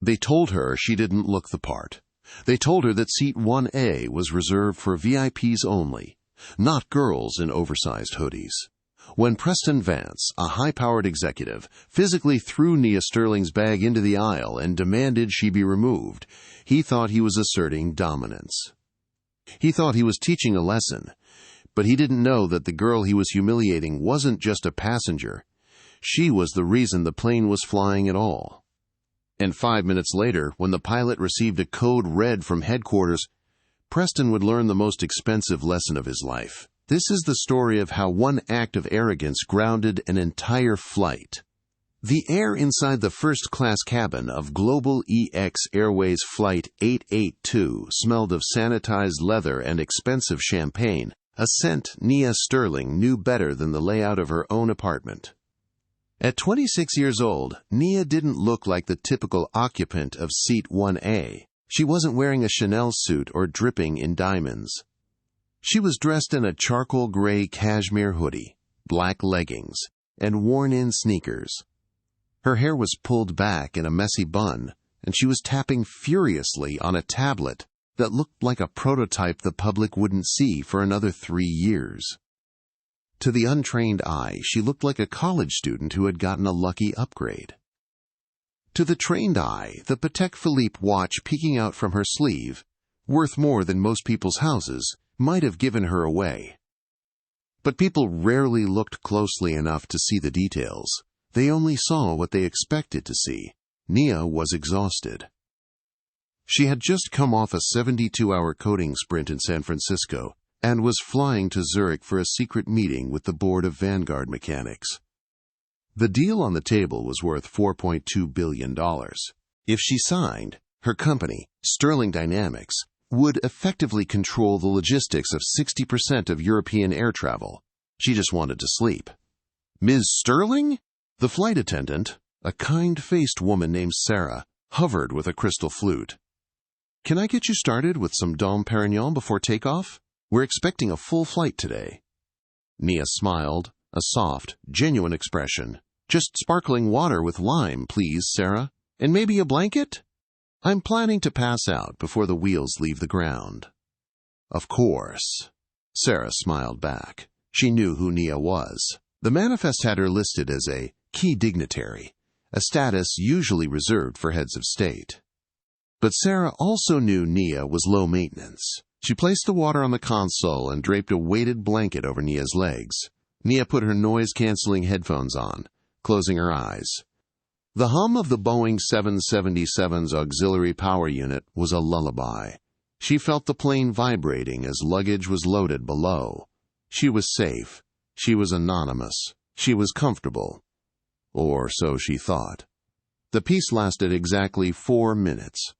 They told her she didn't look the part. They told her that seat 1A was reserved for VIPs only, not girls in oversized hoodies. When Preston Vance, a high-powered executive, physically threw Nia Sterling's bag into the aisle and demanded she be removed, he thought he was asserting dominance. He thought he was teaching a lesson, but he didn't know that the girl he was humiliating wasn't just a passenger. She was the reason the plane was flying at all. And 5 minutes later, when the pilot received a code red from headquarters, Preston would learn the most expensive lesson of his life. This is the story of how one act of arrogance grounded an entire flight. The air inside the first-class cabin of Global EX Airways Flight 882 smelled of sanitized leather and expensive champagne, a scent Nia Sterling knew better than the layout of her own apartment. At 26 years old, Nia didn't look like the typical occupant of seat 1A. She wasn't wearing a Chanel suit or dripping in diamonds. She was dressed in a charcoal gray cashmere hoodie, black leggings, and worn-in sneakers. Her hair was pulled back in a messy bun, and she was tapping furiously on a tablet that looked like a prototype the public wouldn't see for another 3 years. To the untrained eye, she looked like a college student who had gotten a lucky upgrade. To the trained eye, the Patek Philippe watch peeking out from her sleeve, worth more than most people's houses, might have given her away. But people rarely looked closely enough to see the details. They only saw what they expected to see. Nia was exhausted. She had just come off a 72-hour coding sprint in San Francisco and was flying to Zurich for a secret meeting with the board of Vanguard mechanics. The deal on the table was worth $4.2 billion. If she signed, her company, Sterling Dynamics, would effectively control the logistics of 60% of European air travel. She just wanted to sleep. Ms. Sterling? The flight attendant, a kind-faced woman named Sarah, hovered with a crystal flute. Can I get you started with some Dom Perignon before takeoff? We're expecting a full flight today. Nia smiled, a soft, genuine expression. Just sparkling water with lime, please, Sarah. And maybe a blanket? I'm planning to pass out before the wheels leave the ground. Of course. Sarah smiled back. She knew who Nia was. The manifest had her listed as a key dignitary, a status usually reserved for heads of state. But Sarah also knew Nia was low maintenance. She placed the water on the console and draped a weighted blanket over Nia's legs. Nia put her noise-canceling headphones on, closing her eyes. The hum of the Boeing 777's auxiliary power unit was a lullaby. She felt the plane vibrating as luggage was loaded below. She was safe. She was anonymous. She was comfortable. Or so she thought. The piece lasted exactly 4 minutes.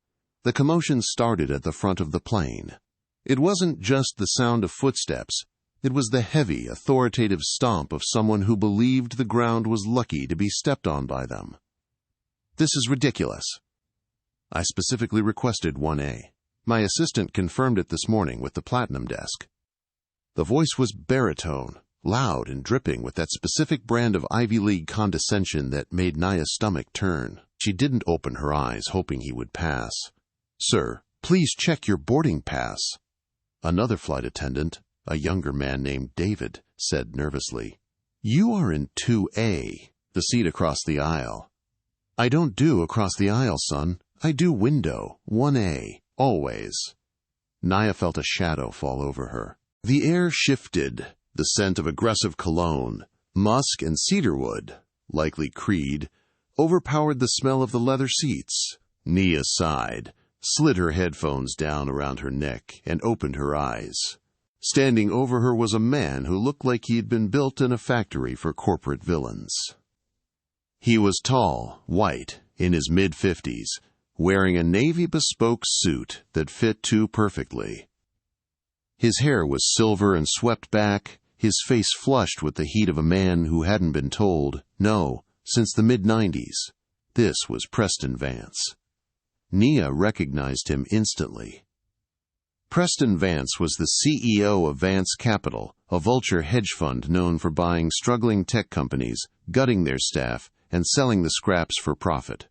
The commotion started at the front of the plane. It wasn't just the sound of footsteps. It was the heavy, authoritative stomp of someone who believed the ground was lucky to be stepped on by them. This is ridiculous. I specifically requested 1A. My assistant confirmed it this morning with the platinum desk. The voice was baritone, loud and dripping with that specific brand of Ivy League condescension that made Nia's stomach turn. She didn't open her eyes, hoping he would pass. Sir, please check your boarding pass. Another flight attendant, a younger man named David, said nervously. You are in 2A, the seat across the aisle. I don't do across the aisle, son. I do window, 1A, always. Nia felt a shadow fall over her. The air shifted, the scent of aggressive cologne, musk and cedarwood, likely Creed, overpowered the smell of the leather seats. Nia sighed, slid her headphones down around her neck, and opened her eyes. Standing over her was a man who looked like he had been built in a factory for corporate villains. He was tall, white, in his mid-50s, wearing a navy bespoke suit that fit too perfectly. His hair was silver and swept back, his face flushed with the heat of a man who hadn't been told, no, since the mid-90s. This was Preston Vance. Nia recognized him instantly. Preston Vance was the CEO of Vance Capital, a vulture hedge fund known for buying struggling tech companies, gutting their staff, and selling the scraps for profit.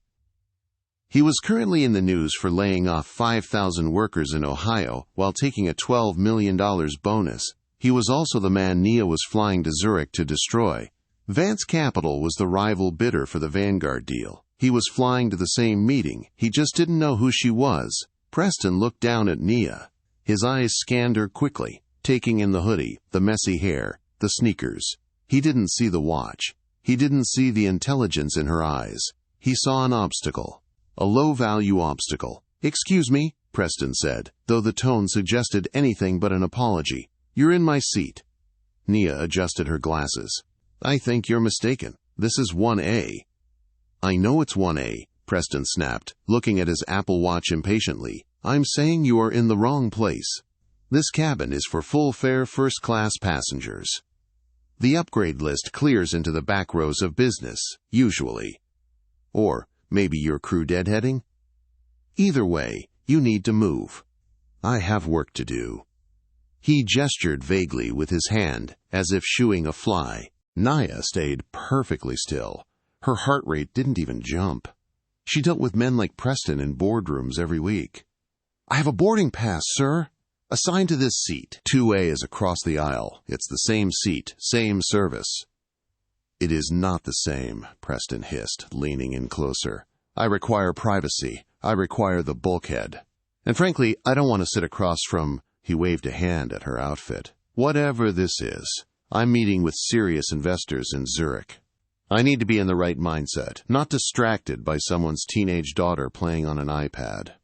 He was currently in the news for laying off 5,000 workers in Ohio while taking a $12 million bonus. He was also the man Nia was flying to Zurich to destroy. Vance Capital was the rival bidder for the Vanguard deal. He was flying to the same meeting. He just didn't know who she was. Preston looked down at Nia. His eyes scanned her quickly, taking in the hoodie, the messy hair, the sneakers. He didn't see the watch. He didn't see the intelligence in her eyes. He saw an obstacle. A low-value obstacle. "Excuse me," Preston said, though the tone suggested anything but an apology. "You're in my seat." Nia adjusted her glasses. "I think you're mistaken. This is 1A. "I know it's 1A, Preston snapped, looking at his Apple Watch impatiently. "I'm saying you are in the wrong place. This cabin is for full-fare first-class passengers. The upgrade list clears into the back rows of business, usually. Or maybe your crew deadheading? Either way, you need to move. I have work to do." He gestured vaguely with his hand, as if shooing a fly. Nia stayed perfectly still. Her heart rate didn't even jump. She dealt with men like Preston in boardrooms every week. "I have a boarding pass, sir. Assigned to this seat. 2A is across the aisle. It's the same seat, same service." "It is not the same," Preston hissed, leaning in closer. "I require privacy. I require the bulkhead. And frankly, I don't want to sit across from—" He waved a hand at her outfit. "Whatever this is, I'm meeting with serious investors in Zurich. I need to be in the right mindset, not distracted by someone's teenage daughter playing on an iPad."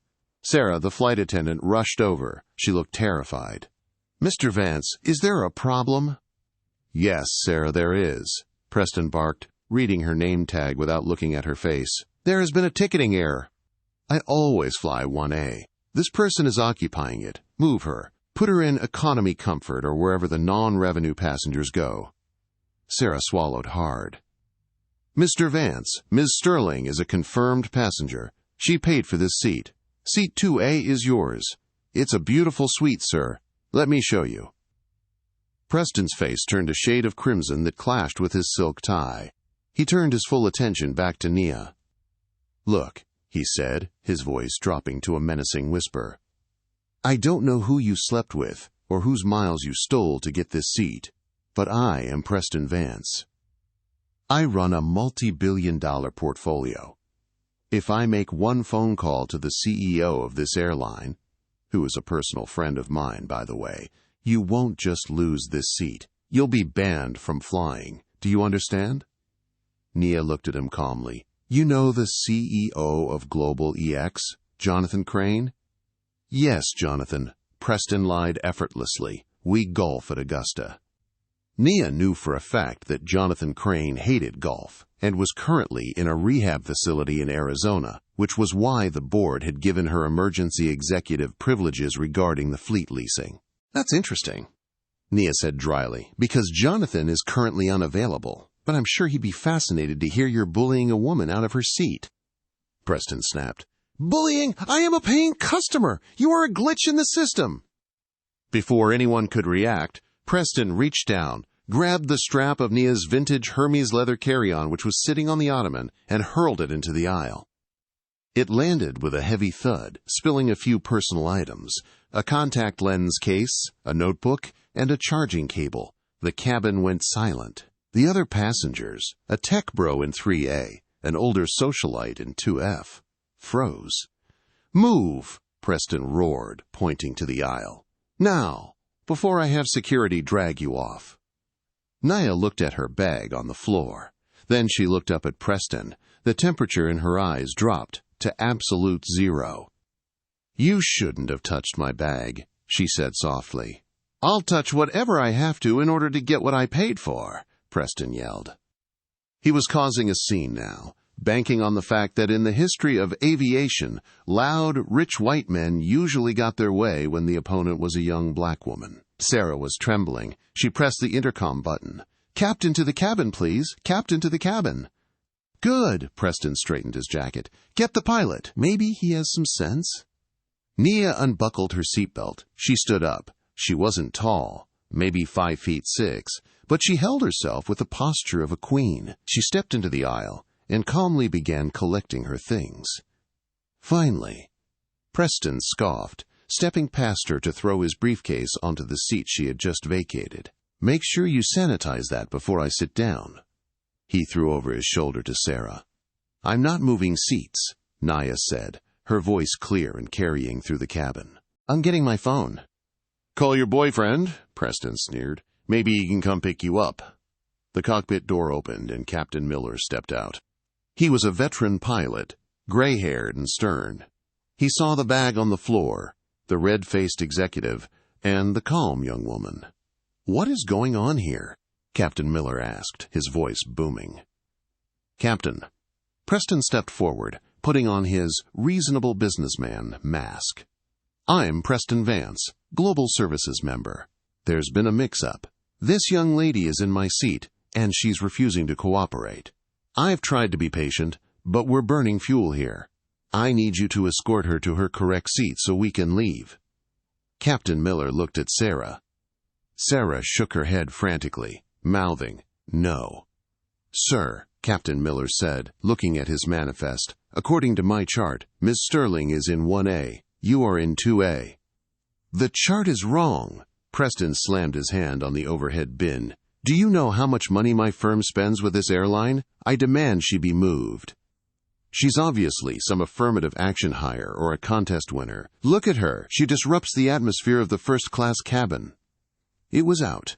Sarah, the flight attendant, rushed over. She looked terrified. "Mr. Vance, is there a problem?" "Yes, Sarah, there is," Preston barked, reading her name tag without looking at her face. "There has been a ticketing error." "I always fly 1A. This person is occupying it. Move her. Put her in economy comfort or wherever the non-revenue passengers go." Sarah swallowed hard. "Mr. Vance, Ms. Sterling is a confirmed passenger. She paid for this seat. Seat 2A is yours. It's a beautiful suite, sir. Let me show you." Preston's face turned a shade of crimson that clashed with his silk tie. He turned his full attention back to Nia. "Look," he said, his voice dropping to a menacing whisper. "I don't know who you slept with or whose miles you stole to get this seat, but I am Preston Vance. I run a multi-billion-dollar portfolio. If I make one phone call to the CEO of this airline, who is a personal friend of mine, by the way, you won't just lose this seat. You'll be banned from flying. Do you understand?" Nia looked at him calmly. "You know the CEO of Global EX, Jonathan Crane?" "Yes, Jonathan," Preston lied effortlessly. "We golf at Augusta." Nia knew for a fact that Jonathan Crane hated golf and was currently in a rehab facility in Arizona, which was why the board had given her emergency executive privileges regarding the fleet leasing. "That's interesting," Nia said dryly, "because Jonathan is currently unavailable, but I'm sure he'd be fascinated to hear you're bullying a woman out of her seat." Preston snapped. "Bullying? I am a paying customer! You are a glitch in the system!" Before anyone could react, Preston reached down, grabbed the strap of Nia's vintage Hermes leather carry-on which was sitting on the ottoman, and hurled it into the aisle. It landed with a heavy thud, spilling a few personal items, a contact lens case, a notebook, and a charging cable. The cabin went silent. The other passengers, a tech bro in 3A, an older socialite in 2F, froze. "Move!" Preston roared, pointing to the aisle. "Now, before I have security drag you off." Nia looked at her bag on the floor. Then she looked up at Preston. The temperature in her eyes dropped to absolute 0. "You shouldn't have touched my bag," she said softly. "I'll touch whatever I have to in order to get what I paid for," Preston yelled. He was causing a scene now, banking on the fact that in the history of aviation, loud, rich white men usually got their way when the opponent was a young black woman. Sarah was trembling. She pressed the intercom button. "Captain to the cabin, please. Captain to the cabin." "Good." Preston straightened his jacket. "Get the pilot. Maybe he has some sense." Nia unbuckled her seatbelt. She stood up. She wasn't tall, maybe 5'6", but she held herself with the posture of a queen. She stepped into the aisle and calmly began collecting her things. Finally. Preston scoffed, stepping past her to throw his briefcase onto the seat she had just vacated. Make sure you sanitize that before I sit down. He threw over his shoulder to Sarah. I'm not moving seats, Naya said, her voice clear and carrying through the cabin. I'm getting my phone. Call your boyfriend, Preston sneered. Maybe he can come pick you up. The cockpit door opened and Captain Miller stepped out. He was a veteran pilot, gray-haired and stern. He saw the bag on the floor, the red-faced executive, and the calm young woman. What is going on here? Captain Miller asked, his voice booming. Captain. Preston stepped forward, putting on his reasonable businessman mask. I'm Preston Vance, Global Services member. There's been a mix-up. This young lady is in my seat, and she's refusing to cooperate. I've tried to be patient, but we're burning fuel here. I need you to escort her to her correct seat so we can leave. Captain Miller looked at Sarah. Sarah shook her head frantically, mouthing, no. Sir, Captain Miller said, looking at his manifest, according to my chart, Miss Sterling is in 1A. You are in 2A. The chart is wrong. Preston slammed his hand on the overhead bin. Do you know how much money my firm spends with this airline? I demand she be moved. She's obviously some affirmative action hire or a contest winner. Look at her. She disrupts the atmosphere of the first-class cabin. It was out.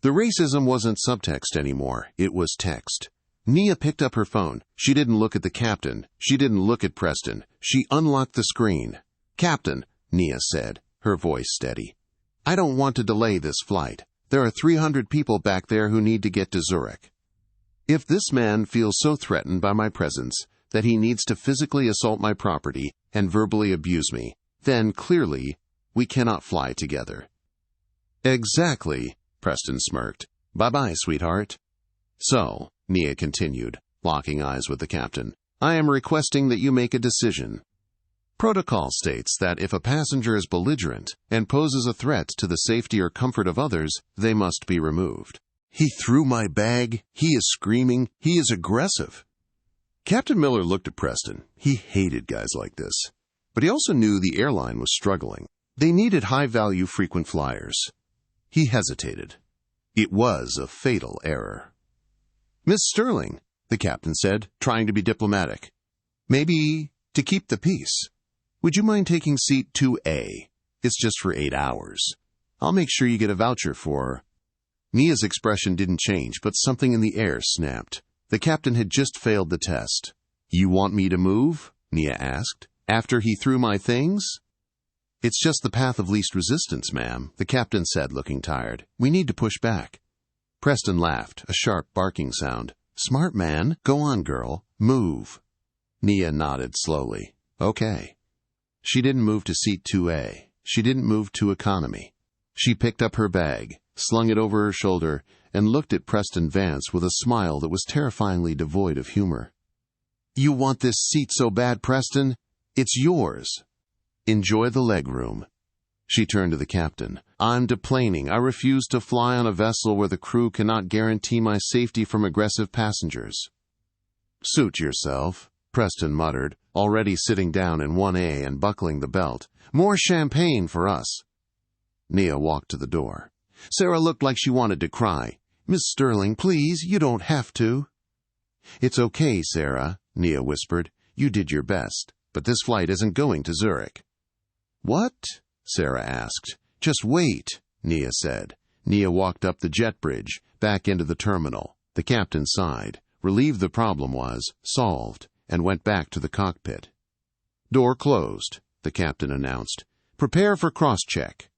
The racism wasn't subtext anymore. It was text. Nia picked up her phone. She didn't look at the captain. She didn't look at Preston. She unlocked the screen. Captain, Nia said, her voice steady. I don't want to delay this flight. There are 300 people back there who need to get to Zurich. If this man feels so threatened by my presence that he needs to physically assault my property and verbally abuse me, then clearly we cannot fly together. Exactly, Preston smirked. Bye-bye, sweetheart. So, Nia continued, locking eyes with the captain, I am requesting that you make a decision. Protocol states that if a passenger is belligerent and poses a threat to the safety or comfort of others, they must be removed. He threw my bag. He is screaming. He is aggressive. Captain Miller looked at Preston. He hated guys like this. But he also knew the airline was struggling. They needed high-value frequent flyers. He hesitated. It was a fatal error. Miss Sterling, the captain said, trying to be diplomatic. Maybe to keep the peace. Would you mind taking seat 2A? It's just for 8 hours. I'll make sure you get a voucher for... Nia's expression didn't change, but something in the air snapped. The captain had just failed the test. You want me to move? Nia asked. After he threw my things? It's just the path of least resistance, ma'am, the captain said, looking tired. We need to push back. Preston laughed, a sharp barking sound. Smart man. Go on, girl. Move. Nia nodded slowly. Okay. She didn't move to seat 2A. She didn't move to economy. She picked up her bag, slung it over her shoulder, and looked at Preston Vance with a smile that was terrifyingly devoid of humor. You want this seat so bad, Preston? It's yours. Enjoy the legroom. She turned to the captain. I'm deplaning. I refuse to fly on a vessel where the crew cannot guarantee my safety from aggressive passengers. Suit yourself, Preston muttered, already sitting down in 1A and buckling the belt. More champagne for us. Nia walked to the door. Sarah looked like she wanted to cry. Miss Sterling, please, you don't have to. It's okay, Sarah, Nia whispered. You did your best, but this flight isn't going to Zurich. What? Sarah asked. Just wait, Nia said. Nia walked up the jet bridge, back into the terminal. The captain sighed, relieved the problem was solved, and went back to the cockpit. Door closed, the captain announced. Prepare for cross-check.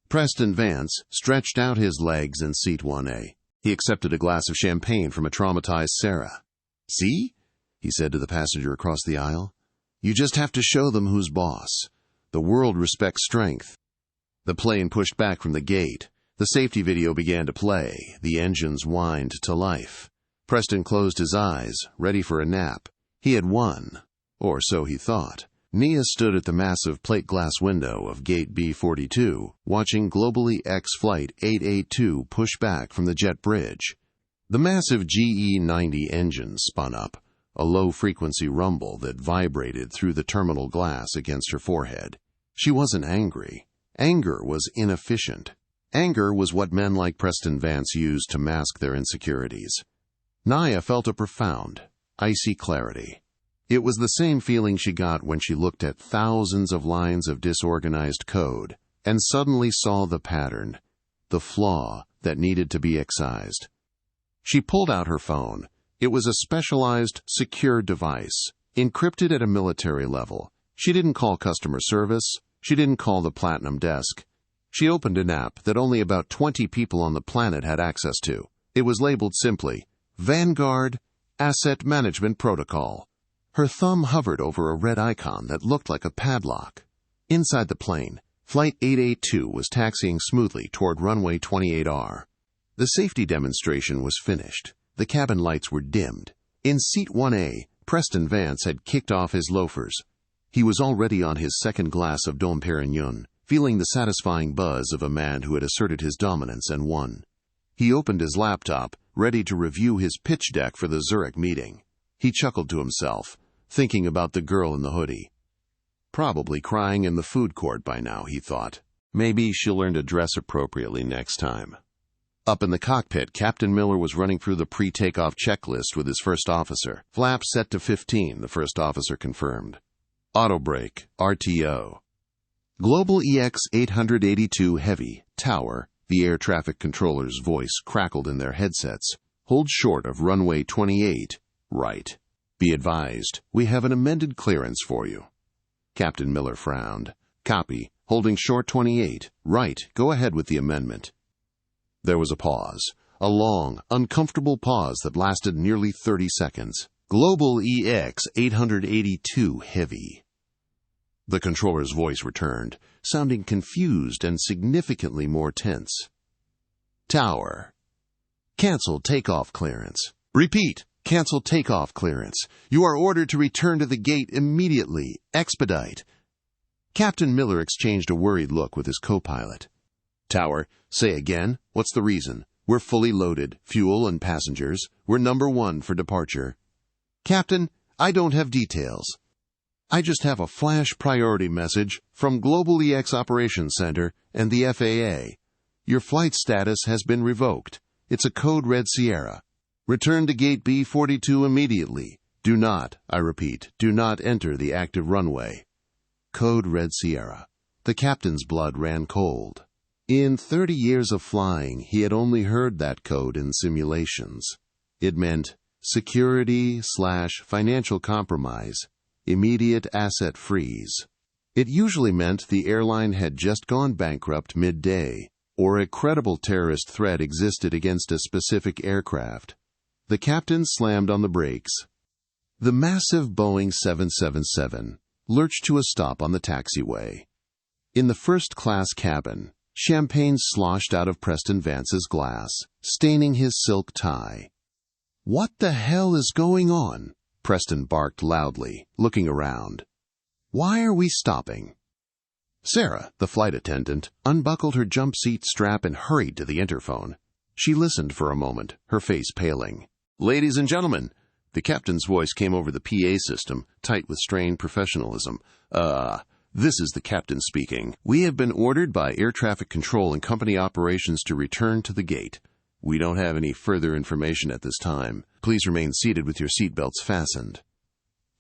Preston Vance stretched out his legs in seat 1A. He accepted a glass of champagne from a traumatized Sarah. See? He said to the passenger across the aisle. You just have to show them who's boss. The world respects strength. The plane pushed back from the gate. The safety video began to play. The engines whined to life. Preston closed his eyes, ready for a nap. He had won, or so he thought. Nia stood at the massive plate glass window of Gate B42, watching Globally X Flight 882 push back from the jet bridge. The massive GE-90 engine spun up, a low-frequency rumble that vibrated through the terminal glass against her forehead. She wasn't angry. Anger was inefficient. Anger was what men like Preston Vance used to mask their insecurities. Naya felt a profound, icy clarity. It was the same feeling she got when she looked at thousands of lines of disorganized code and suddenly saw the pattern, the flaw that needed to be excised. She pulled out her phone. It was a specialized, secure device, encrypted at a military level. She didn't call customer service. She didn't call the Platinum Desk. She opened an app that only about 20 people on the planet had access to. It was labeled simply, Vanguard Asset Management Protocol. Her thumb hovered over a red icon that looked like a padlock. Inside the plane, Flight 882 was taxiing smoothly toward runway 28R. The safety demonstration was finished. The cabin lights were dimmed. In Seat 1A, Preston Vance had kicked off his loafers. He was already on his second glass of Dom Pérignon, feeling the satisfying buzz of a man who had asserted his dominance and won. He opened his laptop, ready to review his pitch deck for the Zurich meeting. He chuckled to himself, thinking about the girl in the hoodie. Probably crying in the food court by now, he thought. Maybe she'll learn to dress appropriately next time. Up in the cockpit, Captain Miller was running through the pre-takeoff checklist with his first officer. Flaps set to 15, the first officer confirmed. Auto brake, RTO. Global EX 882 Heavy, Tower, the air traffic controller's voice crackled in their headsets. Hold short of runway 28, right. Be advised, we have an amended clearance for you. Captain Miller frowned. Copy, holding short 28, right, go ahead with the amendment. There was a pause, a long, uncomfortable pause that lasted nearly 30 seconds. Global EX 882 Heavy. The controller's voice returned, sounding confused and significantly more tense. Tower. Cancel takeoff clearance. Repeat, cancel takeoff clearance. You are ordered to return to the gate immediately. Expedite. Captain Miller exchanged a worried look with his co-pilot. Tower, say again, what's the reason? We're fully loaded, fuel and passengers. We're number 1 for departure. Captain, I don't have details. I just have a flash priority message from Global EX Operations Center and the FAA. Your flight status has been revoked. It's a code Red Sierra. Return to Gate B42 immediately. Do not, I repeat, do not enter the active runway. Code Red Sierra. The captain's blood ran cold. In 30 years of flying, he had only heard that code in simulations. It meant security/financial compromise. Immediate asset freeze. It usually meant the airline had just gone bankrupt midday, or a credible terrorist threat existed against a specific aircraft. The captain slammed on the brakes. The massive Boeing 777 lurched to a stop on the taxiway. In the first-class cabin, champagne sloshed out of Preston Vance's glass, staining his silk tie. What the hell is going on? Preston barked loudly, looking around. Why are we stopping? Sarah, the flight attendant, unbuckled her jump seat strap and hurried to the interphone. She listened for a moment, her face paling. Ladies and gentlemen, the captain's voice came over the PA system, tight with strained professionalism. This is the captain speaking. We have been ordered by Air Traffic Control and Company Operations to return to the gate. We don't have any further information at this time. Please remain seated with your seatbelts fastened.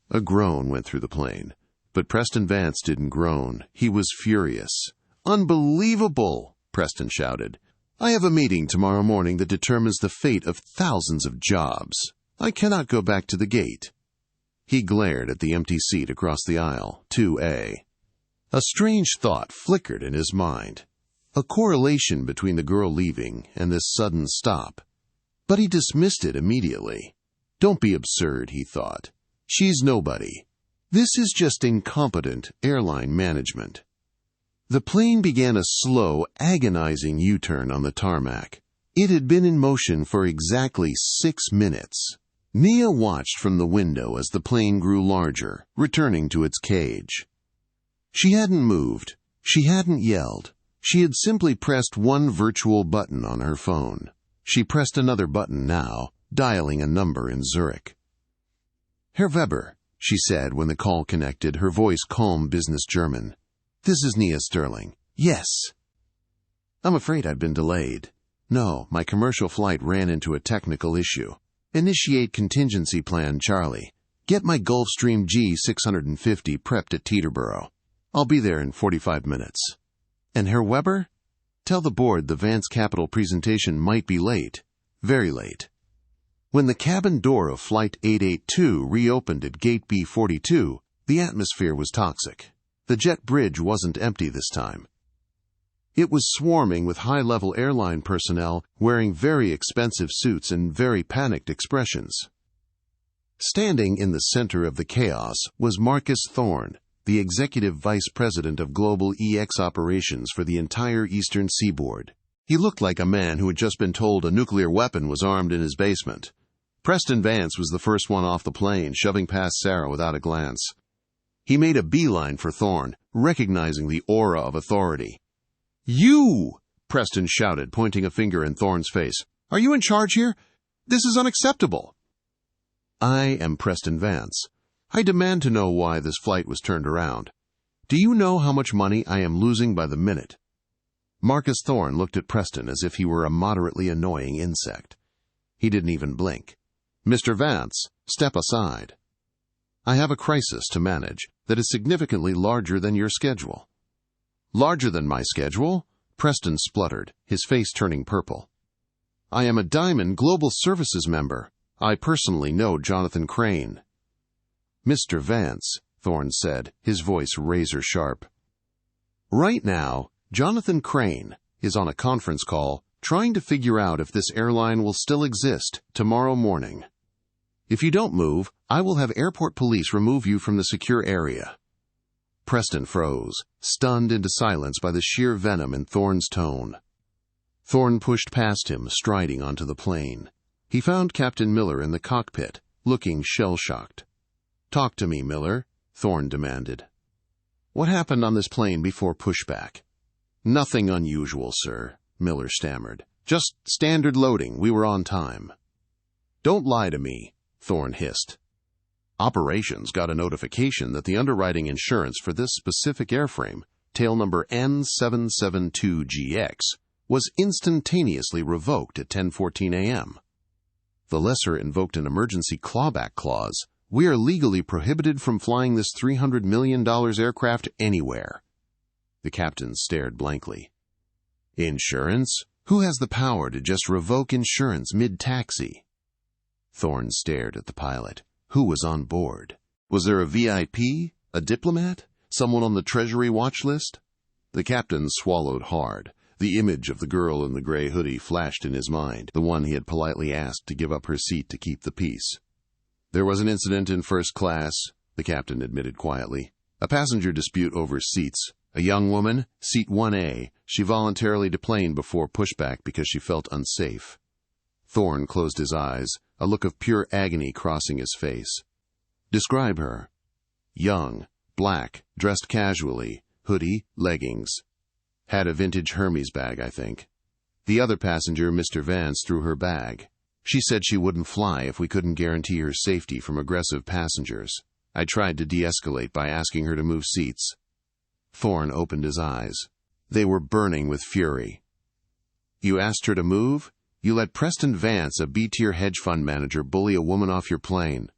A groan went through the plane. But Preston Vance didn't groan. He was furious. Unbelievable! Preston shouted. I have a meeting tomorrow morning that determines the fate of thousands of jobs. I cannot go back to the gate. He glared at the empty seat across the aisle, 2A. A strange thought flickered in his mind. A correlation between the girl leaving and this sudden stop. But he dismissed it immediately. Don't be absurd, he thought. She's nobody. This is just incompetent airline management. The plane began a slow, agonizing U-turn on the tarmac. It had been in motion for exactly 6 minutes. Nia watched from the window as the plane grew larger, returning to its cage. She hadn't moved. She hadn't yelled. She had simply pressed one virtual button on her phone. She pressed another button now, dialing a number in Zurich. Herr Weber, she said when the call connected, her voice calm business German. This is Nia Sterling. Yes. I'm afraid I've been delayed. No, my commercial flight ran into a technical issue. Initiate contingency plan Charlie. Get my Gulfstream G650 prepped at Teterboro. I'll be there in 45 minutes. And Herr Weber? Tell the board the Vance Capital presentation might be late. Very late. When the cabin door of Flight 882 reopened at Gate B42, the atmosphere was toxic. The jet bridge wasn't empty this time. It was swarming with high-level airline personnel wearing very expensive suits and very panicked expressions. Standing in the center of the chaos was Marcus Thorne, the Executive Vice President of Global EX Operations for the entire Eastern Seaboard. He looked like a man who had just been told a nuclear weapon was armed in his basement. Preston Vance was the first one off the plane, shoving past Sarah without a glance. He made a beeline for Thorne, recognizing the aura of authority. "You!" Preston shouted, pointing a finger in Thorne's face. "Are you in charge here? This is unacceptable." "I am Preston Vance. I demand to know why this flight was turned around. Do you know how much money I am losing by the minute?" Marcus Thorne looked at Preston as if he were a moderately annoying insect. He didn't even blink. "Mr. Vance, step aside. I have a crisis to manage that is significantly larger than your schedule." "Larger than my schedule?" Preston spluttered, his face turning purple. "I am a Diamond Global Services member. I personally know Jonathan Crane." "Mr. Vance," Thorne said, his voice razor-sharp. "Right now, Jonathan Crane is on a conference call trying to figure out if this airline will still exist tomorrow morning. If you don't move, I will have airport police remove you from the secure area." Preston froze, stunned into silence by the sheer venom in Thorne's tone. Thorne pushed past him, striding onto the plane. He found Captain Miller in the cockpit, looking shell-shocked. "Talk to me, Miller," Thorne demanded. "What happened on this plane before pushback?" "Nothing unusual, sir," Miller stammered. "Just standard loading. We were on time." "Don't lie to me," Thorne hissed. "Operations got a notification that the underwriting insurance for this specific airframe, tail number N772GX, was instantaneously revoked at 10:14 a.m. The lessor invoked an emergency clawback clause. We are legally prohibited from flying this $300 million aircraft anywhere." The captain stared blankly. "Insurance? Who has the power to just revoke insurance mid-taxi?" Thorne stared at the pilot. Who was on board? Was there a VIP? A diplomat? Someone on the Treasury watch list? The captain swallowed hard. The image of the girl in the gray hoodie flashed in his mind, the one he had politely asked to give up her seat to keep the peace. "There was an incident in first class," the captain admitted quietly. "A passenger dispute over seats. A young woman, seat 1A, she voluntarily deplaned before pushback because she felt unsafe." Thorne closed his eyes, a look of pure agony crossing his face. "Describe her." "Young, black, dressed casually, hoodie, leggings. Had a vintage Hermes bag, I think. The other passenger, Mr. Vance, threw her bag. She said she wouldn't fly if we couldn't guarantee her safety from aggressive passengers. I tried to de-escalate by asking her to move seats." Thorne opened his eyes. They were burning with fury. "You asked her to move? You let Preston Vance, a B-tier hedge fund manager, bully a woman off your plane."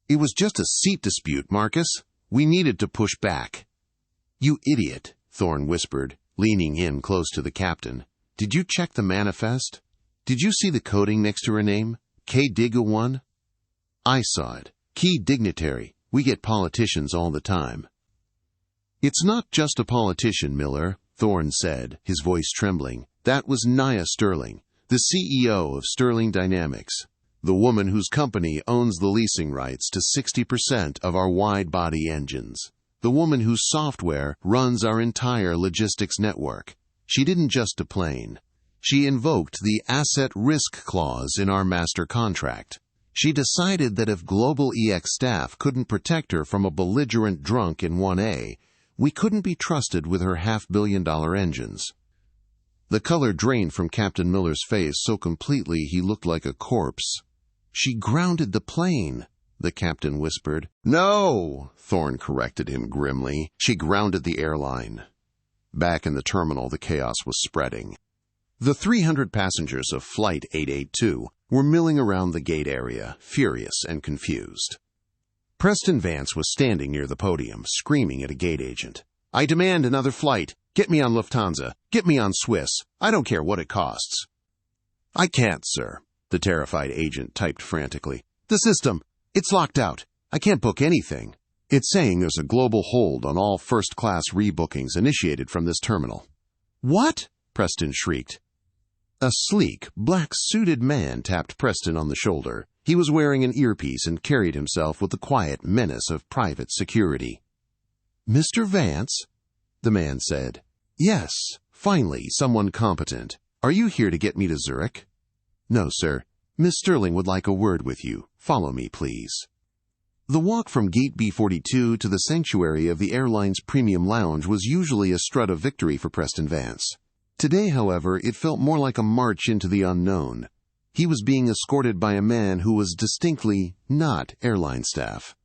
"It was just a seat dispute, Marcus. We needed to push back." "You idiot," Thorne whispered, leaning in close to the captain. "Did you check the manifest? Did you see the coding next to her name? K-Dig-1? I saw it. Key dignitary. We get politicians all the time." "It's not just a politician, Miller," Thorne said, his voice trembling. "That was Nia Sterling, the CEO of Sterling Dynamics, the woman whose company owns the leasing rights to 60% of our wide-body engines, the woman whose software runs our entire logistics network. She didn't just deplane. She invoked the asset risk clause in our master contract. She decided that if Global EX staff couldn't protect her from a belligerent drunk in 1A, we couldn't be trusted with her $500 million engines." The color drained from Captain Miller's face so completely he looked like a corpse. "She grounded the plane. the captain whispered. No, Thorne corrected him grimly. She grounded the airline. Back in the terminal, the chaos was spreading. The 300 passengers of Flight 882 were milling around the gate area, furious and confused. Preston Vance was standing near the podium, screaming at a gate agent. I demand another flight. Get me on Lufthansa. Get me on Swiss. I don't care what it costs. I can't, sir, the terrified agent typed frantically. The system, it's locked out. I can't book anything. It's saying there's a global hold on all first-class rebookings initiated from this terminal. What? Preston shrieked. A sleek, black-suited man tapped Preston on the shoulder. He was wearing an earpiece and carried himself with the quiet menace of private security. Mr. Vance? The man said. Yes, finally, someone competent. Are you here to get me to Zurich? No, sir. Miss Sterling would like a word with you. Follow me, please. The walk from Gate B42 to the sanctuary of the airline's premium lounge was usually a strut of victory for Preston Vance. Today, however, it felt more like a march into the unknown. He was being escorted by a man who was distinctly not airline staff.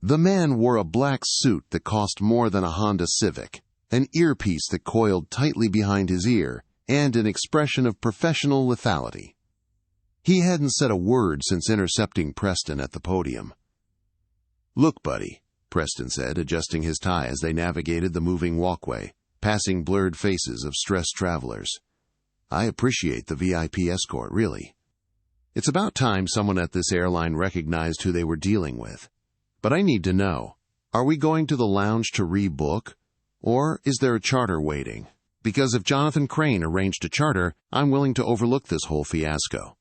The man wore a black suit that cost more than a Honda Civic, an earpiece that coiled tightly behind his ear, and an expression of professional lethality. He hadn't said a word since intercepting Preston at the podium. Look, buddy, Preston said, adjusting his tie as they navigated the moving walkway, passing blurred faces of stressed travelers. I appreciate the VIP escort, really. It's about time someone at this airline recognized who they were dealing with. But I need to know, are we going to the lounge to rebook, or is there a charter waiting? Because if Jonathan Crane arranged a charter, I'm willing to overlook this whole fiasco.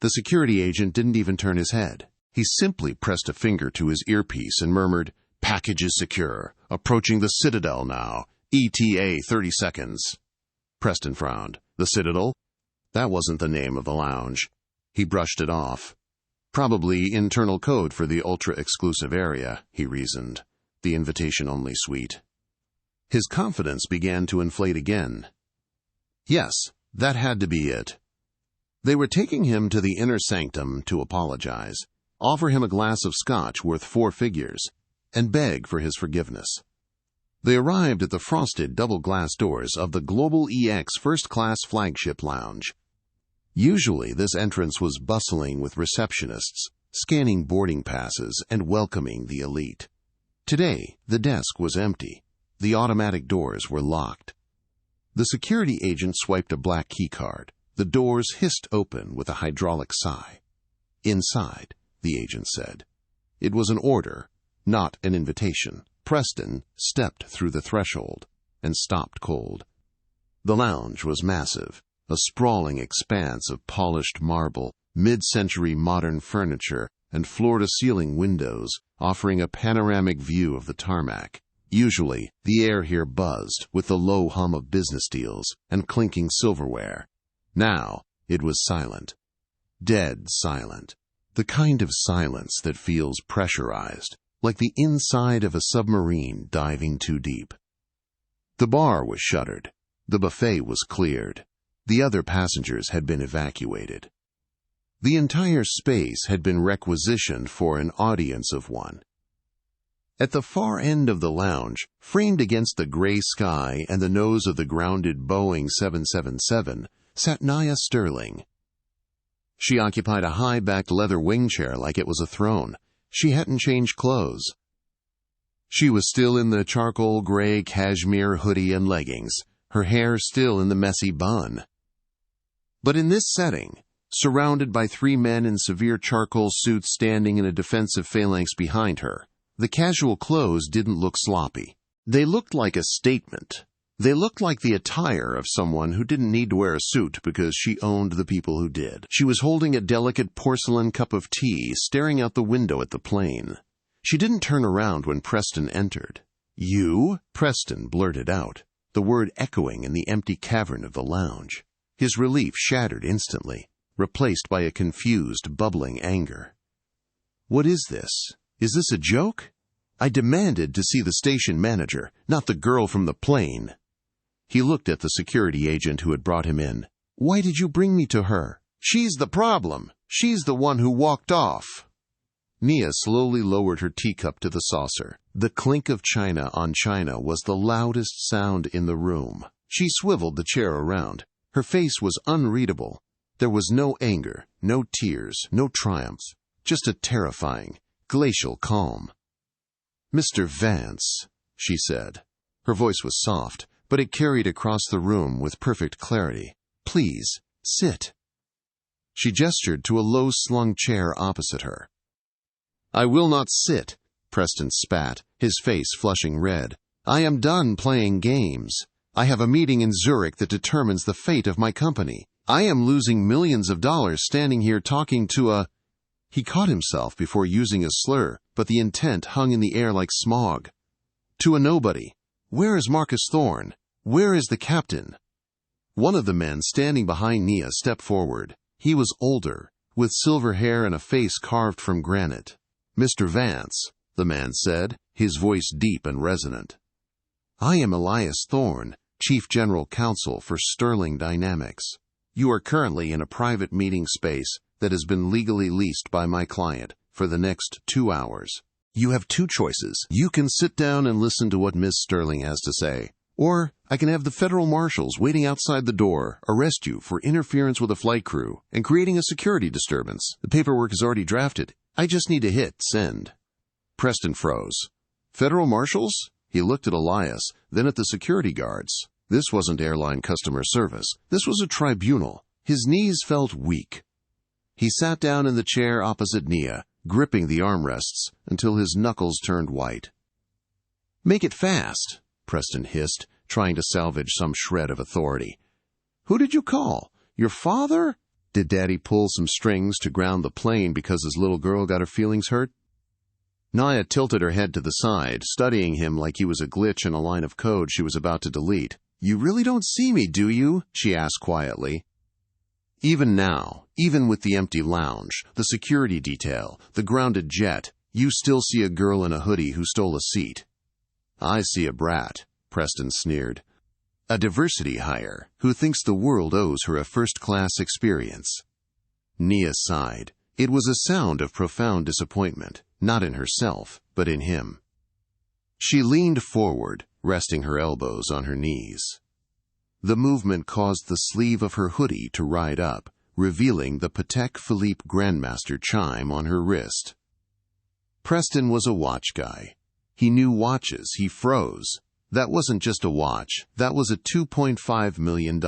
The security agent didn't even turn his head. He simply pressed a finger to his earpiece and murmured, Package is secure. Approaching the Citadel now. ETA 30 seconds. Preston frowned. The Citadel? That wasn't the name of the lounge. He brushed it off. Probably internal code for the ultra-exclusive area, he reasoned. The invitation-only suite. His confidence began to inflate again. Yes, that had to be it. They were taking him to the inner sanctum to apologize, offer him a glass of scotch worth 4 figures, and beg for his forgiveness. They arrived at the frosted double-glass doors of the Global EX first-class flagship lounge. Usually this entrance was bustling with receptionists, scanning boarding passes and welcoming the elite. Today, the desk was empty. The automatic doors were locked. The security agent swiped a black keycard. The doors hissed open with a hydraulic sigh. Inside, the agent said. It was an order, not an invitation. Preston stepped through the threshold and stopped cold. The lounge was massive, a sprawling expanse of polished marble, mid-century modern furniture, and floor-to-ceiling windows offering a panoramic view of the tarmac. Usually, the air here buzzed with the low hum of business deals and clinking silverware. Now, it was silent. Dead silent. The kind of silence that feels pressurized, like the inside of a submarine diving too deep. The bar was shuttered. The buffet was cleared. The other passengers had been evacuated. The entire space had been requisitioned for an audience of one. At the far end of the lounge, framed against the gray sky and the nose of the grounded Boeing 777, sat Naya Sterling. She occupied a high-backed leather wing chair like it was a throne. She hadn't changed clothes. She was still in the charcoal gray cashmere hoodie and leggings, her hair still in the messy bun. But in this setting, surrounded by 3 men in severe charcoal suits standing in a defensive phalanx behind her, the casual clothes didn't look sloppy. They looked like a statement. They looked like the attire of someone who didn't need to wear a suit because she owned the people who did. She was holding a delicate porcelain cup of tea, staring out the window at the plane. She didn't turn around when Preston entered. "You?" Preston blurted out, the word echoing in the empty cavern of the lounge. His relief shattered instantly, replaced by a confused, bubbling anger. "What is this? Is this a joke? I demanded to see the station manager, not the girl from the plane." He looked at the security agent who had brought him in. "Why did you bring me to her? She's the problem. She's the one who walked off." Nia slowly lowered her teacup to the saucer. The clink of china on china was the loudest sound in the room. She swiveled the chair around. Her face was unreadable. There was no anger, no tears, no triumph, just a terrifying, glacial calm. "Mr. Vance," she said. Her voice was soft, but it carried across the room with perfect clarity. "Please, sit." She gestured to a low-slung chair opposite her. "I will not sit," Preston spat, his face flushing red. "I am done playing games. I have a meeting in Zurich that determines the fate of my company. I am losing millions of dollars standing here talking to a—" He caught himself before using a slur, but the intent hung in the air like smog. "To a nobody. Where is Marcus Thorne? Where is the captain?" One of the men standing behind Nia stepped forward. He was older, with silver hair and a face carved from granite. "Mr. Vance," the man said, his voice deep and resonant. "I am Elias Thorne, Chief General Counsel for Sterling Dynamics. You are currently in a private meeting space that has been legally leased by my client for the next 2 hours. You have 2 choices. You can sit down and listen to what Ms. Sterling has to say, or I can have the federal marshals waiting outside the door arrest you for interference with a flight crew and creating a security disturbance. The paperwork is already drafted. I just need to hit send." Preston froze. "Federal marshals?" He looked at Elias, then at the security guards. This wasn't airline customer service. This was a tribunal. His knees felt weak. He sat down in the chair opposite Nia, gripping the armrests until his knuckles turned white. "Make it fast," Preston hissed, trying to salvage some shred of authority. "Who did you call? Your father? Did Daddy pull some strings to ground the plane because his little girl got her feelings hurt?" Nia tilted her head to the side, studying him like he was a glitch in a line of code she was about to delete. "You really don't see me, do you?" she asked quietly. "Even now, even with the empty lounge, the security detail, the grounded jet, you still see a girl in a hoodie who stole a seat." "I see a brat," Preston sneered. "A diversity hire who thinks the world owes her a first-class experience." Nia sighed. It was a sound of profound disappointment, not in herself, but in him. She leaned forward, resting her elbows on her knees. The movement caused the sleeve of her hoodie to ride up, revealing the Patek Philippe Grandmaster chime on her wrist. Preston was a watch guy. He knew watches. He froze. That wasn't just a watch. That was a $2.5 million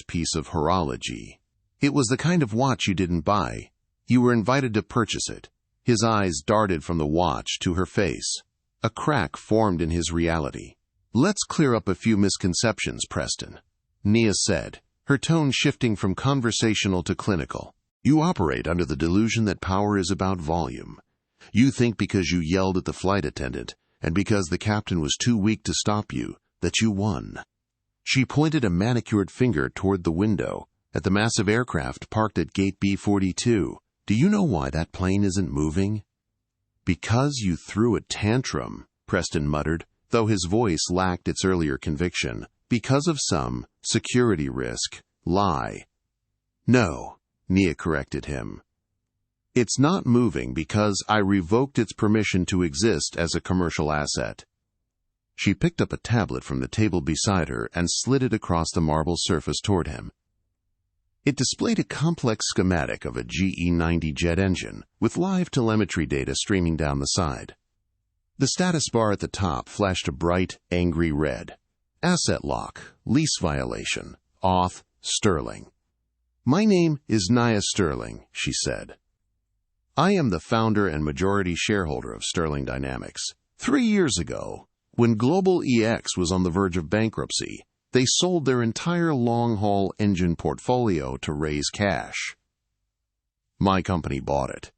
piece of horology. It was the kind of watch you didn't buy. You were invited to purchase it. His eyes darted from the watch to her face. A crack formed in his reality. "Let's clear up a few misconceptions, Preston," Nia said, her tone shifting from conversational to clinical. "You operate under the delusion that power is about volume. You think because you yelled at the flight attendant, and because the captain was too weak to stop you, that you won." She pointed a manicured finger toward the window, at the massive aircraft parked at gate B-42. "Do you know why that plane isn't moving?" "Because you threw a tantrum," Preston muttered, though his voice lacked its earlier conviction. "Because of some security risk. Lie." "No," Nia corrected him. "It's not moving because I revoked its permission to exist as a commercial asset." She picked up a tablet from the table beside her and slid it across the marble surface toward him. It displayed a complex schematic of a GE-90 jet engine, with live telemetry data streaming down the side. The status bar at the top flashed a bright, angry red. "Asset lock, lease violation, auth, Sterling." "My name is Nia Sterling," she said. "I am the founder and majority shareholder of Sterling Dynamics. 3 years ago, when Global EX was on the verge of bankruptcy, they sold their entire long-haul engine portfolio to raise cash. My company bought it."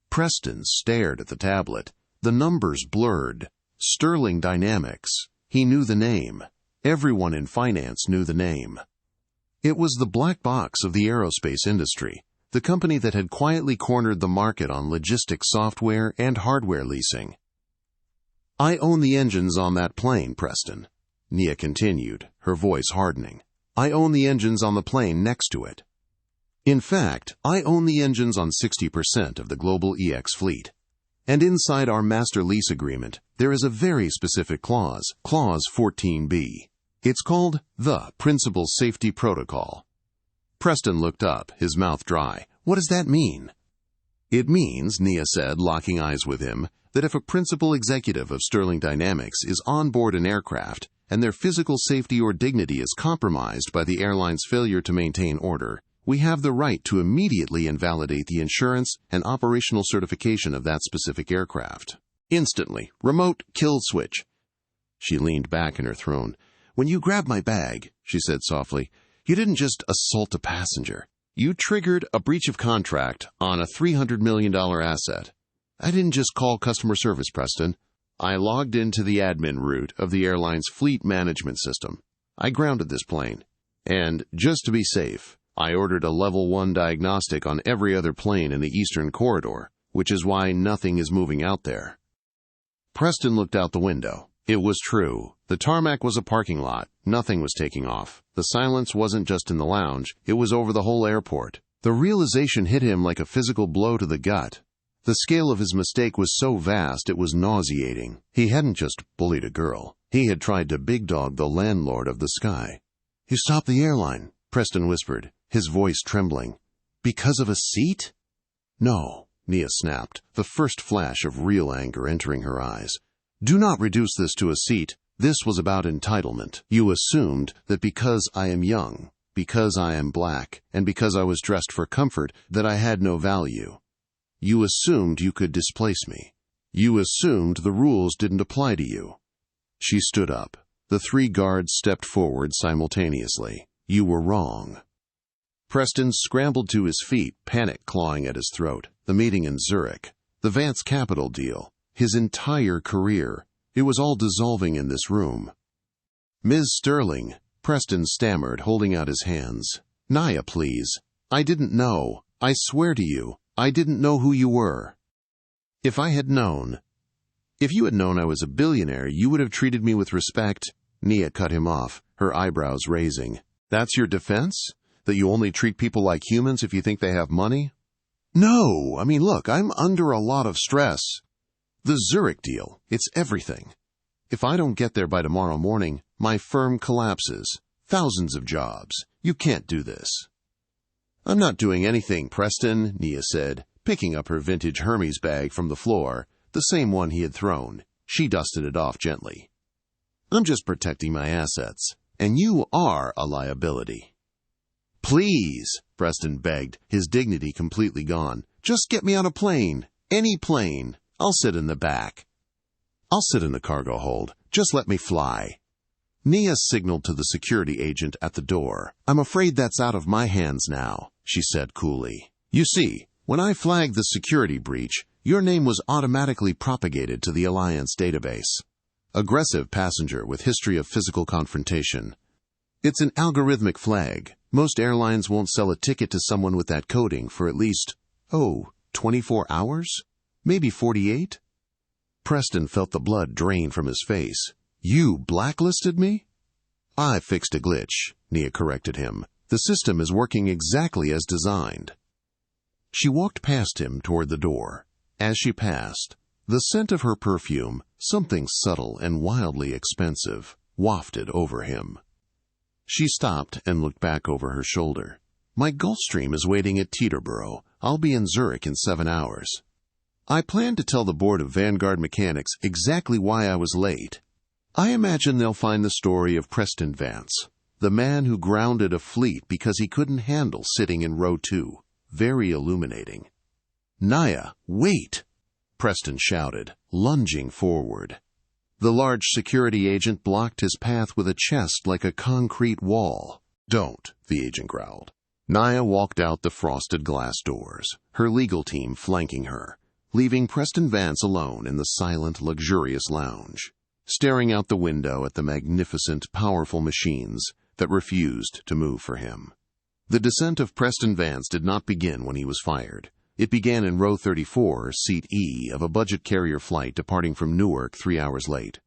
Preston stared at the tablet. The numbers blurred. Sterling Dynamics. He knew the name. Everyone in finance knew the name. It was the black box of the aerospace industry, the company that had quietly cornered the market on logistics software and hardware leasing. "I own the engines on that plane, Preston," Nia continued, her voice hardening. "I own the engines on the plane next to it. In fact, I own the engines on 60% of the Global EX fleet. And inside our master lease agreement, there is a very specific clause, Clause 14B. It's called the Principal Safety Protocol. Preston looked up, his mouth dry. What does that mean? It means, Nia said, locking eyes with him, that if a principal executive of Sterling Dynamics is on board an aircraft and their physical safety or dignity is compromised by the airline's failure to maintain order, we have the right to immediately invalidate the insurance and operational certification of that specific aircraft. Instantly. Remote kill switch. She leaned back in her throne. When you grabbed my bag, she said softly, you didn't just assault a passenger. You triggered a breach of contract on a $300 million asset. I didn't just call customer service, Preston. I logged into the admin route of the airline's fleet management system. I grounded this plane. And, just to be safe, I ordered a Level 1 diagnostic on every other plane in the Eastern Corridor, which is why nothing is moving out there. Preston looked out the window. It was true. The tarmac was a parking lot. Nothing was taking off. The silence wasn't just in the lounge. It was over the whole airport. The realization hit him like a physical blow to the gut. The scale of his mistake was so vast it was nauseating. He hadn't just bullied a girl. He had tried to big dog the landlord of the sky. You stopped the airline, Preston whispered, his voice trembling. Because of a seat? No, Nia snapped, the first flash of real anger entering her eyes. Do not reduce this to a seat. This was about entitlement. You assumed that because I am young, because I am black, and because I was dressed for comfort, that I had no value. You assumed you could displace me. You assumed the rules didn't apply to you. She stood up. The three guards stepped forward simultaneously. You were wrong. Preston scrambled to his feet, panic clawing at his throat. The meeting in Zurich. The Vance Capital deal. His entire career. It was all dissolving in this room. Ms. Sterling, Preston stammered, holding out his hands. Nia, please. I didn't know. I swear to you, I didn't know who you were. If I had known. If you had known I was a billionaire, you would have treated me with respect. Nia cut him off, her eyebrows raising. That's your defense? That you only treat people like humans if you think they have money? No, I mean, look, I'm under a lot of stress. The Zurich deal, it's everything. If I don't get there by tomorrow morning, my firm collapses. Thousands of jobs. You can't do this. I'm not doing anything, Preston, Nia said, picking up her vintage Hermes bag from the floor, the same one he had thrown. She dusted it off gently. I'm just protecting my assets, and you are a liability. Please, Preston begged, his dignity completely gone. Just get me on a plane. Any plane. I'll sit in the back. I'll sit in the cargo hold. Just let me fly. Nia signaled to the security agent at the door. I'm afraid that's out of my hands now, she said coolly. You see, when I flagged the security breach, your name was automatically propagated to the Alliance database. Aggressive passenger with history of physical confrontation. It's an algorithmic flag. Most airlines won't sell a ticket to someone with that coding for at least, 24 hours? Maybe 48? Preston felt the blood drain from his face. You blacklisted me? I fixed a glitch, Nia corrected him. The system is working exactly as designed. She walked past him toward the door. As she passed, the scent of her perfume, something subtle and wildly expensive, wafted over him. She stopped and looked back over her shoulder. My Gulfstream is waiting at Teterboro. I'll be in Zurich in 7 hours. I plan to tell the board of Vanguard Mechanics exactly why I was late. I imagine they'll find the story of Preston Vance, the man who grounded a fleet because he couldn't handle sitting in row 2. Very illuminating. Nia, wait! Preston shouted, lunging forward. The large security agent blocked his path with a chest like a concrete wall. Don't, the agent growled. Nia walked out the frosted glass doors, her legal team flanking her, leaving Preston Vance alone in the silent, luxurious lounge, staring out the window at the magnificent, powerful machines that refused to move for him. The descent of Preston Vance did not begin when he was fired. It began in row 34, seat E, of a budget carrier flight departing from Newark 3 hours late.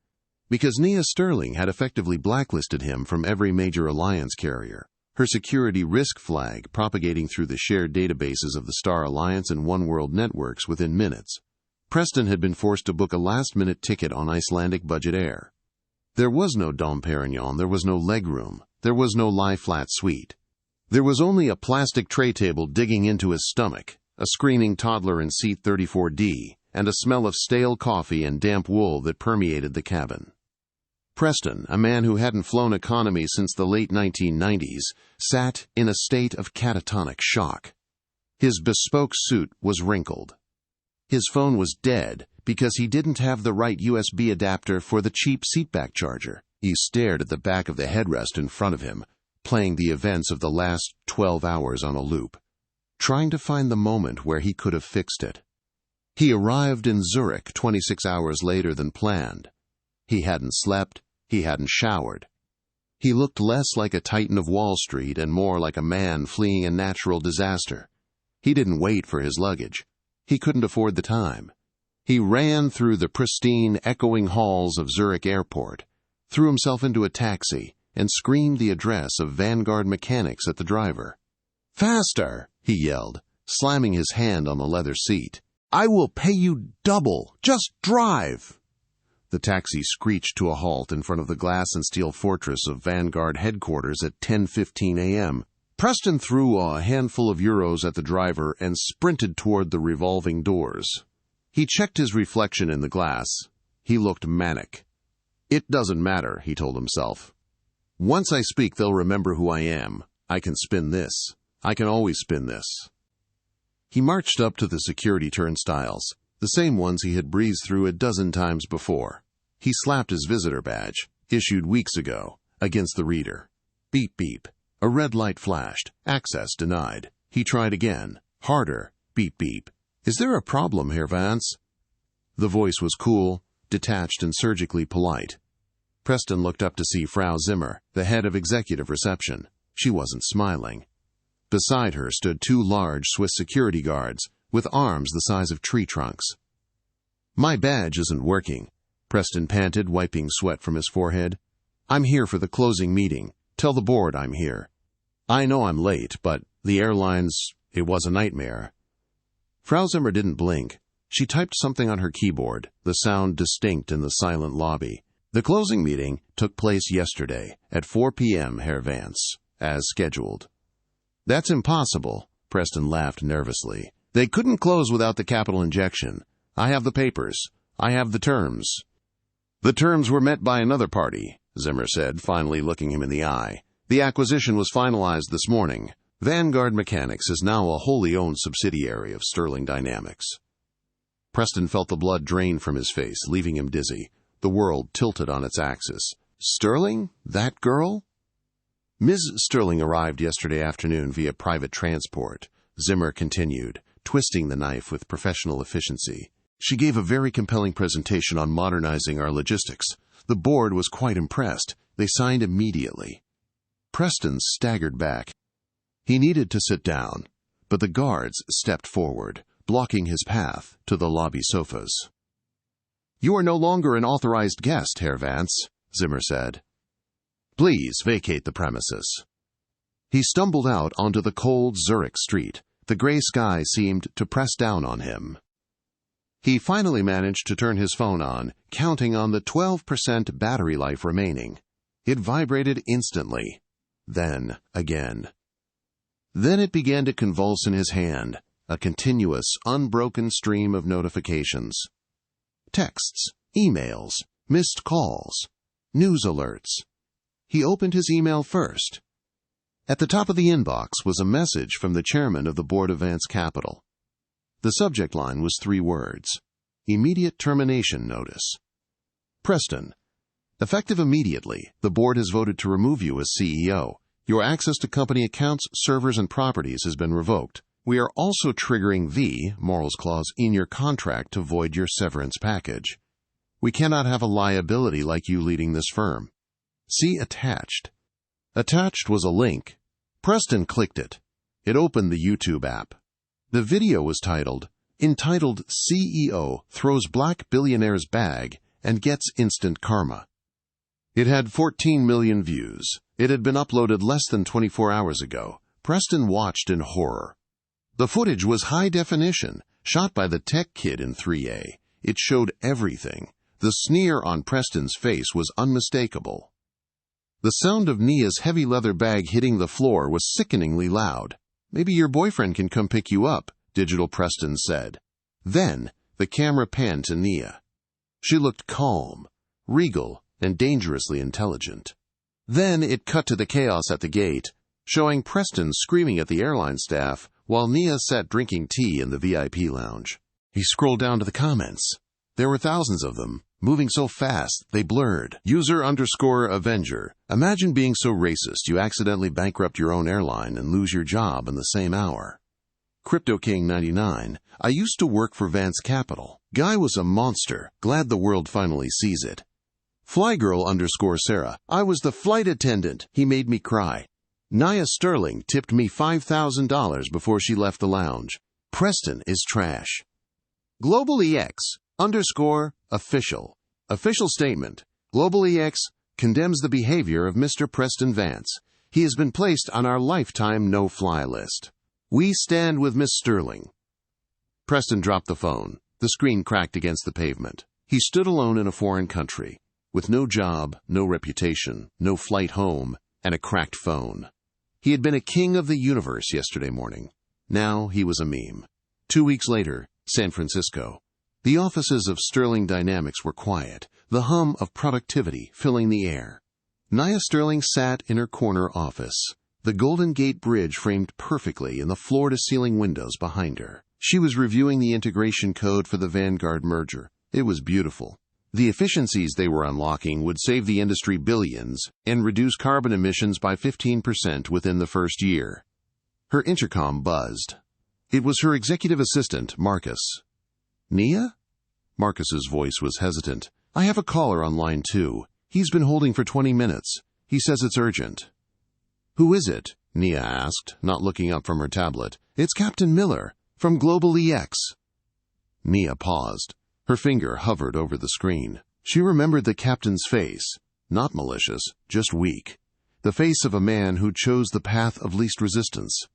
Because Nia Sterling had effectively blacklisted him from every major alliance carrier, her security risk flag propagating through the shared databases of the Star Alliance and One World networks within minutes. Preston had been forced to book a last-minute ticket on Icelandic budget air. There was no Dom Perignon, there was no legroom, there was no lie-flat suite. There was only a plastic tray table digging into his stomach, a screaming toddler in seat 34D, and a smell of stale coffee and damp wool that permeated the cabin. Preston, a man who hadn't flown economy since the late 1990s, sat in a state of catatonic shock. His bespoke suit was wrinkled. His phone was dead because he didn't have the right USB adapter for the cheap seatback charger. He stared at the back of the headrest in front of him, playing the events of the last 12 hours on a loop, trying to find the moment where he could have fixed it. He arrived in Zurich 26 hours later than planned. He hadn't slept, he hadn't showered. He looked less like a titan of Wall Street and more like a man fleeing a natural disaster. He didn't wait for his luggage. He couldn't afford the time. He ran through the pristine, echoing halls of Zurich Airport, threw himself into a taxi, and screamed the address of Vanguard Mechanics at the driver. "Faster!" he yelled, slamming his hand on the leather seat. "I will pay you double. Just drive!" The taxi screeched to a halt in front of the glass and steel fortress of Vanguard headquarters at 10:15 a.m. Preston threw a handful of euros at the driver and sprinted toward the revolving doors. He checked his reflection in the glass. He looked manic. "It doesn't matter," he told himself. "Once I speak, they'll remember who I am. I can spin this. I can always spin this." He marched up to the security turnstiles, the same ones he had breezed through a dozen times before. He slapped his visitor badge, issued weeks ago, against the reader. Beep, beep. A red light flashed. Access denied. He tried again. Harder. Beep, beep. "Is there a problem, Herr Vance?" The voice was cool, detached, and surgically polite. Preston looked up to see Frau Zimmer, the head of executive reception. She wasn't smiling. Beside her stood two large Swiss security guards, with arms the size of tree trunks. "My badge isn't working," Preston panted, wiping sweat from his forehead. "I'm here for the closing meeting. Tell the board I'm here. I know I'm late, but the airlines, it was a nightmare." Frau Zimmer didn't blink. She typed something on her keyboard, the sound distinct in the silent lobby. "The closing meeting took place yesterday at 4 p.m., Herr Vance, as scheduled." "That's impossible," Preston laughed nervously. "They couldn't close without the capital injection. I have the papers. I have the terms." "The terms were met by another party," Zimmer said, finally looking him in the eye. "The acquisition was finalized this morning. Vanguard Mechanics is now a wholly owned subsidiary of Sterling Dynamics." Preston felt the blood drain from his face, leaving him dizzy. The world tilted on its axis. Sterling? That girl? "Ms. Sterling arrived yesterday afternoon via private transport," Zimmer continued, twisting the knife with professional efficiency. "She gave a very compelling presentation on modernizing our logistics. The board was quite impressed. They signed immediately." Preston staggered back. He needed to sit down, but the guards stepped forward, blocking his path to the lobby sofas. "You are no longer an authorized guest, Herr Vance," Zimmer said. "Please vacate the premises." He stumbled out onto the cold Zurich street. The gray sky seemed to press down on him. He finally managed to turn his phone on, counting on the 12% battery life remaining. It vibrated instantly. Then again. Then it began to convulse in his hand, a continuous, unbroken stream of notifications. Texts, emails, missed calls, news alerts. He opened his email first. At the top of the inbox was a message from the chairman of the board of Vance Capital. The subject line was 3 words: Immediate termination notice. "Preston, effective immediately, the board has voted to remove you as CEO. Your access to company accounts, servers, and properties has been revoked. We are also triggering the morals clause in your contract to void your severance package. We cannot have a liability like you leading this firm. See attached." Attached was a link. Preston clicked it. It opened the YouTube app. The video was entitled CEO Throws Black Billionaire's Bag and Gets Instant Karma. It had 14 million views. It had been uploaded less than 24 hours ago. Preston watched in horror. The footage was high definition, Shot by the tech kid in 3A, it showed everything. The sneer on Preston's face was unmistakable. The sound of Nia's heavy leather bag hitting the floor was sickeningly loud. "Maybe your boyfriend can come pick you up," Digital Preston said. Then, the camera panned to Nia. She looked calm, regal, and dangerously intelligent. Then it cut to the chaos at the gate, showing Preston screaming at the airline staff while Nia sat drinking tea in the VIP lounge. He scrolled down to the comments. There were thousands of them, moving so fast they blurred. User_Avenger. Imagine being so racist you accidentally bankrupt your own airline and lose your job in the same hour. Crypto King 99. I used to work for Vance Capital. Guy was a monster. Glad the world finally sees it. Flygirl_Sarah. I was the flight attendant. He made me cry. Nia Sterling tipped me $5,000 before she left the lounge. Preston is trash. GlobalEX_official. Official statement. GlobalEX condemns the behavior of Mr. Preston Vance. He has been placed on our lifetime no-fly list. We stand with Miss Sterling. Preston dropped the phone. The screen cracked against the pavement. He stood alone in a foreign country, with no job, no reputation, no flight home, and a cracked phone. He had been a king of the universe yesterday morning. Now he was a meme. 2 weeks later, San Francisco. The offices of Sterling Dynamics were quiet, the hum of productivity filling the air. Nia Sterling sat in her corner office, the Golden Gate Bridge framed perfectly in the floor-to-ceiling windows behind her. She was reviewing the integration code for the Vanguard merger. It was beautiful. The efficiencies they were unlocking would save the industry billions and reduce carbon emissions by 15% within the first year. Her intercom buzzed. It was her executive assistant, Marcus. Nia? Marcus's voice was hesitant. I have a caller on line 2. He's been holding for 20 minutes. He says it's urgent. Who is it? Nia asked, not looking up from her tablet. It's Captain Miller, from GlobalEX. Nia paused. Her finger hovered over the screen. She remembered the captain's face. Not malicious, just weak. The face of a man who chose the path of least resistance.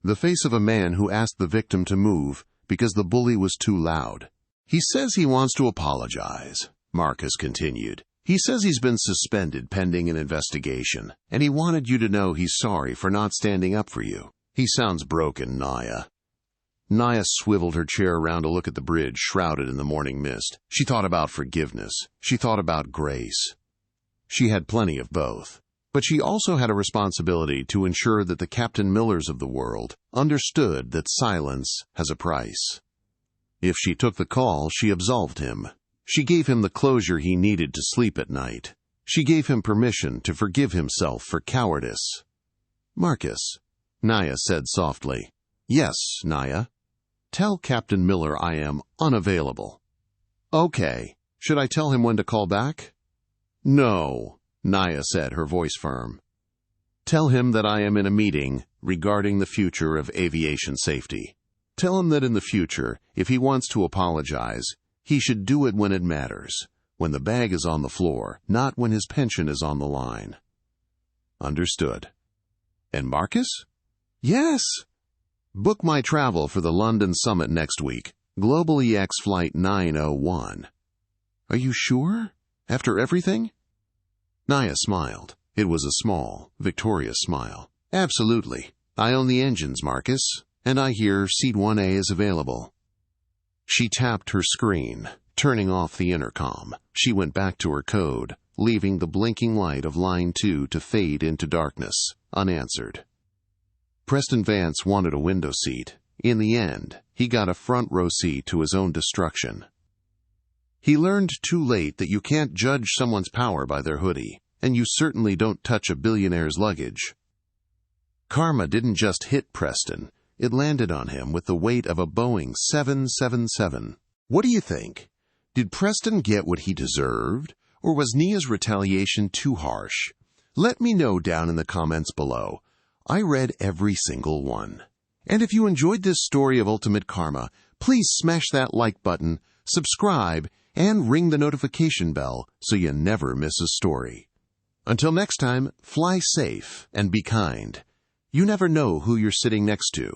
The face of a man who asked the victim to move because the bully was too loud. He says he wants to apologize, Marcus continued. He says he's been suspended pending an investigation, and he wanted you to know he's sorry for not standing up for you. He sounds broken, Nia. Nia swiveled her chair around to look at the bridge shrouded in the morning mist. She thought about forgiveness. She thought about grace. She had plenty of both. But she also had a responsibility to ensure that the Captain Millers of the world understood that silence has a price. If she took the call, she absolved him. She gave him the closure he needed to sleep at night. She gave him permission to forgive himself for cowardice. Marcus, Nia said softly. Yes, Nia. Tell Captain Miller I am unavailable. Okay. Should I tell him when to call back? No, Nia said, her voice firm. Tell him that I am in a meeting regarding the future of aviation safety. Tell him that in the future, if he wants to apologize, he should do it when it matters, when the bag is on the floor, not when his pension is on the line. Understood. And Marcus? Yes. Book my travel for the London Summit next week, GlobalEX Flight 901. Are you sure? After everything? Nia smiled. It was a small, victorious smile. Absolutely. I own the engines, Marcus, and I hear Seat 1A is available. She tapped her screen, turning off the intercom. She went back to her code, leaving the blinking light of line 2 to fade into darkness, unanswered. Preston Vance wanted a window seat. In the end, he got a front row seat to his own destruction. He learned too late that you can't judge someone's power by their hoodie, and you certainly don't touch a billionaire's luggage. Karma didn't just hit Preston. It landed on him with the weight of a Boeing 777. What do you think? Did Preston get what he deserved, or was Nia's retaliation too harsh? Let me know down in the comments below. I read every single one. And if you enjoyed this story of ultimate karma, please smash that like button, subscribe, and ring the notification bell so you never miss a story. Until next time, fly safe and be kind. You never know who you're sitting next to.